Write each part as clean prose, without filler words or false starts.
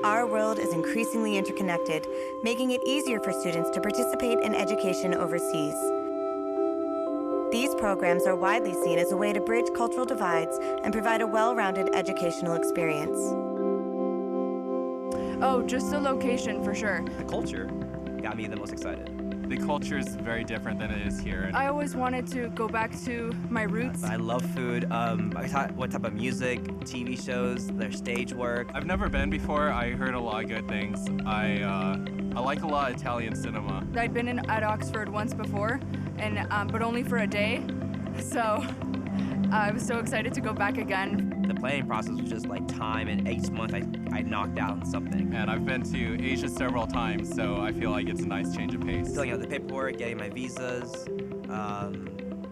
our world is increasingly interconnected, making it easier for students to participate in education overseas. These programs are widely seen as a way to bridge cultural divides and provide a well-rounded educational experience. Oh, just the location, for sure. The culture got me the most excited. The culture is very different than it is here. I always wanted to go back to my roots. I love food. I thought what type of music, TV shows, their stage work. I've never been before. I heard a lot of good things. I like a lot of Italian cinema. I'd been at Oxford once before, and but only for a day. So I was so excited to go back again. The planning process was just like time, and each month I knocked out something. And I've been to Asia several times, so I feel like it's a nice change of pace. Filling out the paperwork, getting my visas,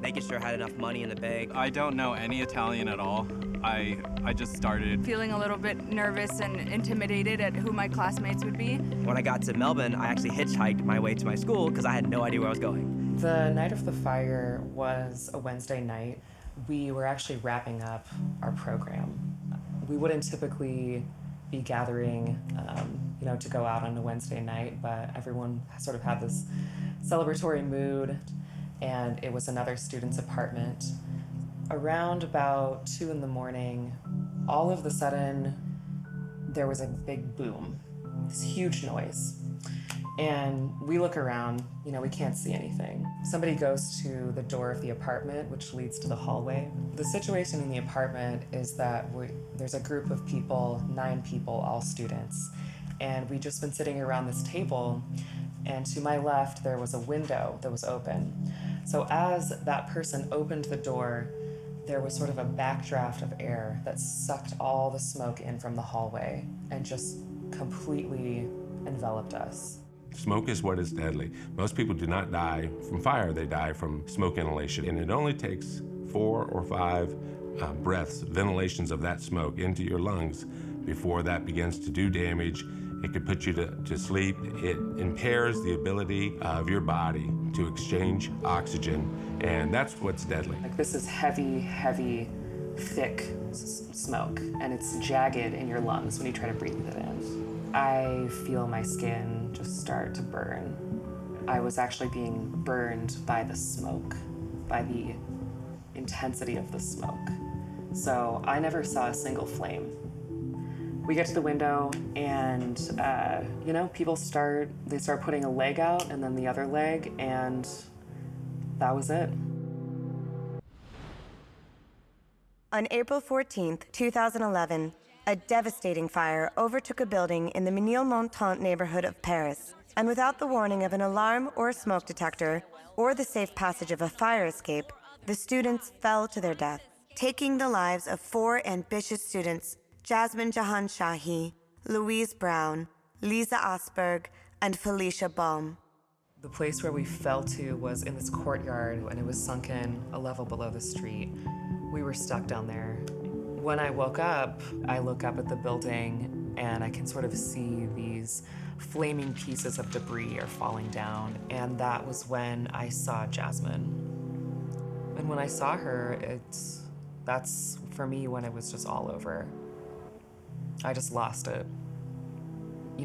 making sure I had enough money in the bank. I don't know any Italian at all. I just started. Feeling a little bit nervous and intimidated at who my classmates would be. When I got to Melbourne, I actually hitchhiked my way to my school because I had no idea where I was going. The night of the fire was a Wednesday night. We were actually wrapping up our program. We wouldn't typically be gathering, to go out on a Wednesday night, but everyone sort of had this celebratory mood, and it was another student's apartment. Around about 2 in the morning, all of a sudden, there was a big boom, this huge noise. And we look around, we can't see anything. Somebody goes to the door of the apartment, which leads to the hallway. The situation in the apartment is that there's a group of people, 9 people, all students. And we'd just been sitting around this table, and to my left, there was a window that was open. So as that person opened the door, there was sort of a backdraft of air that sucked all the smoke in from the hallway and just completely enveloped us. Smoke is what is deadly. Most people do not die from fire, they die from smoke inhalation. And it only takes 4 or 5 breaths, ventilations of that smoke into your lungs before that begins to do damage. It could put you to sleep. It impairs the ability of your body to exchange oxygen, and that's what's deadly. Like, this is heavy, heavy, thick smoke, and it's jagged in your lungs when you try to breathe it in. I feel my skin just start to burn. I was actually being burned by the smoke, by the intensity of the smoke. So I never saw a single flame. We get to the window, and people start putting a leg out and then the other leg, and that was it. On April 14th, 2011, a devastating fire overtook a building in the Ménilmontant neighborhood of Paris. And without the warning of an alarm or a smoke detector, or the safe passage of a fire escape, the students fell to their death, taking the lives of 4 ambitious students: Jasmine Jahanshahi, Louise Brown, Lisa Asperg, and Felicia Baum. The place where we fell to was in this courtyard, and it was sunken a level below the street. We were stuck down there. When I woke up, I look up at the building, and I can sort of see these flaming pieces of debris are falling down, and that was when I saw Jasmine. And when I saw her, that's for me when it was just all over. I just lost it.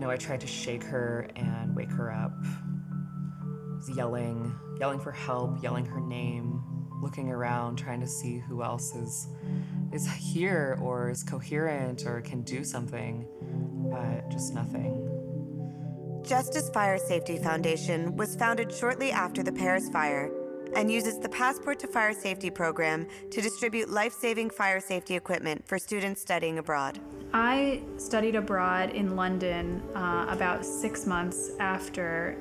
I tried to shake her and wake her up. I was yelling for help, yelling her name, looking around, trying to see who else is here or is coherent or can do something, but just nothing. Justice Fire Safety Foundation was founded shortly after the Paris fire and uses the Passport to Fire Safety program to distribute life-saving fire safety equipment for students studying abroad. I studied abroad in London about 6 months after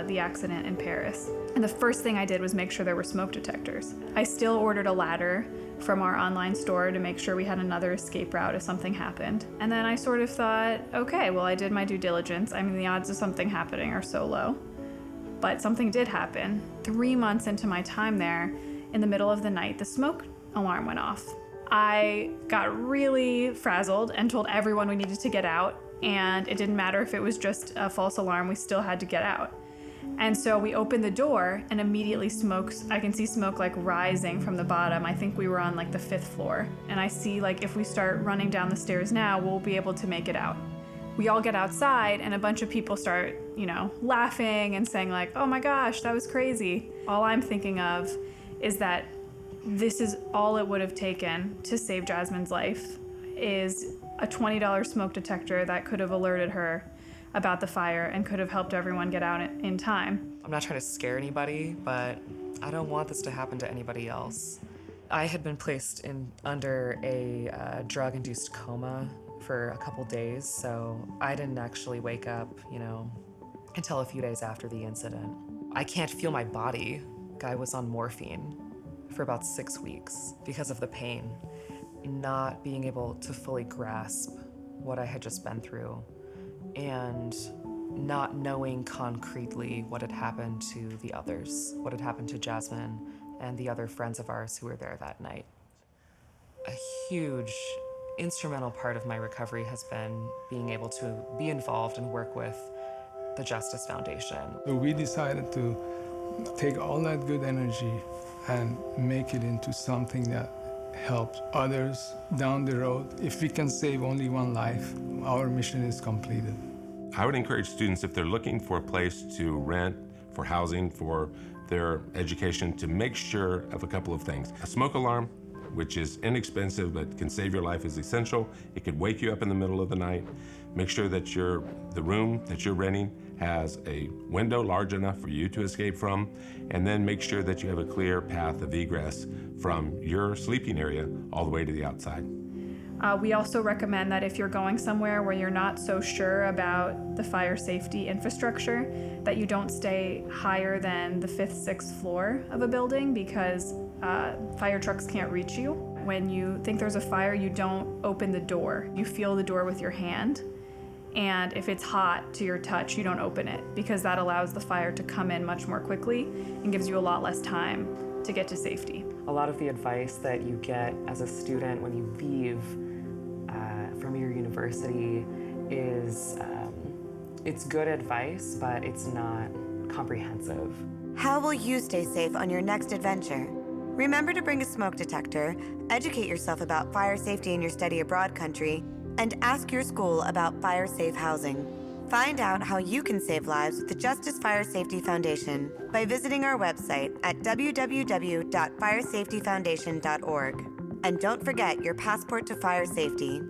the accident in Paris. And the first thing I did was make sure there were smoke detectors. I still ordered a ladder from our online store to make sure we had another escape route if something happened. And then I sort of thought, okay, well, I did my due diligence. I mean, the odds of something happening are so low. But something did happen. 3 months into my time there, in the middle of the night, the smoke alarm went off. I got really frazzled and told everyone we needed to get out, and it didn't matter if it was just a false alarm, we still had to get out. And so we opened the door, and immediately I can see smoke like rising from the bottom. I think we were on like the 5th floor. And I see like if we start running down the stairs now, we'll be able to make it out. We all get outside and a bunch of people start, laughing and saying like, oh my gosh, that was crazy. All I'm thinking of is that this is all it would have taken to save Jasmine's life, is a $20 smoke detector that could have alerted her about the fire and could have helped everyone get out in time. I'm not trying to scare anybody, but I don't want this to happen to anybody else. I had been placed under a drug-induced coma for a couple days, so I didn't actually wake up, until a few days after the incident. I can't feel my body. I was on morphine for about 6 weeks because of the pain, not being able to fully grasp what I had just been through, and not knowing concretely what had happened to the others, what had happened to Jasmine and the other friends of ours who were there that night. A huge instrumental part of my recovery has been being able to be involved and work with the Justice Foundation. So we decided to take all that good energy and make it into something that helps others down the road. If we can save only one life, our mission is completed. I would encourage students, if they're looking for a place to rent, for housing, for their education, to make sure of a couple of things. A smoke alarm, which is inexpensive but can save your life, is essential. It could wake you up in the middle of the night. Make sure that the room that you're renting has a window large enough for you to escape from, and then make sure that you have a clear path of egress from your sleeping area all the way to the outside. We also recommend that if you're going somewhere where you're not so sure about the fire safety infrastructure, that you don't stay higher than the 5th, 6th floor of a building, because fire trucks can't reach you. When you think there's a fire, you don't open the door. You feel the door with your hand, and if it's hot to your touch, you don't open it, because that allows the fire to come in much more quickly and gives you a lot less time to get to safety. A lot of the advice that you get as a student when you leave from your university is, it's good advice, but it's not comprehensive. How will you stay safe on your next adventure? Remember to bring a smoke detector, educate yourself about fire safety in your study abroad country, and ask your school about fire-safe housing. Find out how you can save lives with the Justice Fire Safety Foundation by visiting our website at www.firesafetyfoundation.org. And don't forget your passport to fire safety.